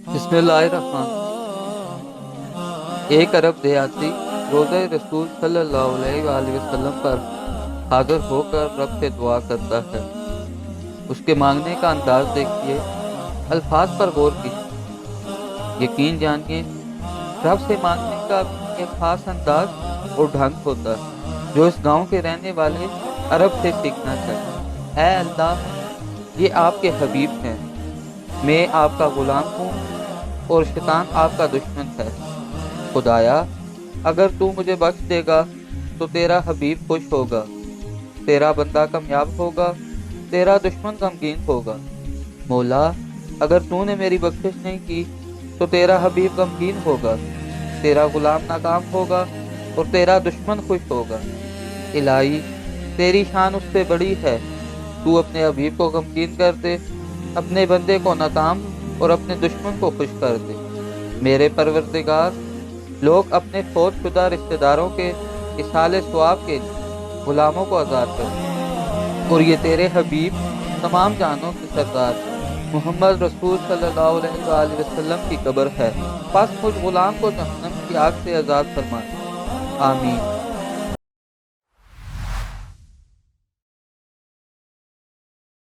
بسم اللہ الرحمن۔ ایک عرب دیہاتی روزہ رسول صلی اللہ علیہ وآلہ وسلم پر حاضر ہو کر رب سے دعا کرتا ہے۔ اس کے مانگنے کا انداز دیکھیے، الفاظ پر غور کیجیے، یقین جانیے رب سے مانگنے کا بھی ایک خاص انداز اور ڈھنگ ہوتا ہے جو اس گاؤں کے رہنے والے عرب سے سیکھنا چاہیے۔ اے اللہ، یہ آپ کے حبیب ہیں، میں آپ کا غلام ہوں اور شیطان آپ کا دشمن ہے۔ خدایا، اگر تو مجھے بخش دے گا تو تیرا حبیب خوش ہوگا، تیرا بندہ کامیاب ہوگا، تیرا دشمن غمگین ہوگا۔ مولا، اگر تو نے میری بخشش نہیں کی تو تیرا حبیب غمگین ہوگا، تیرا غلام ناکام ہوگا اور تیرا دشمن خوش ہوگا۔ الہی، تیری شان اس سے بڑی ہے، تو اپنے حبیب کو غمگین کر دے، اپنے بندے کو ناکام اور اپنے دشمن کو خوش کر دے۔ میرے پروردگار، لوگ اپنے فوت شدہ رشتہ داروں کے اصحال ثواب کے لیے غلاموں کو آزاد کرتے ہیں، اور یہ تیرے حبیب تمام جانوں کے سردار محمد رسول صلی اللہ علیہ وآلہ وسلم کی قبر ہے، پس مجھ غلام کو جہنم کی آگ سے آزاد فرما۔ آمین۔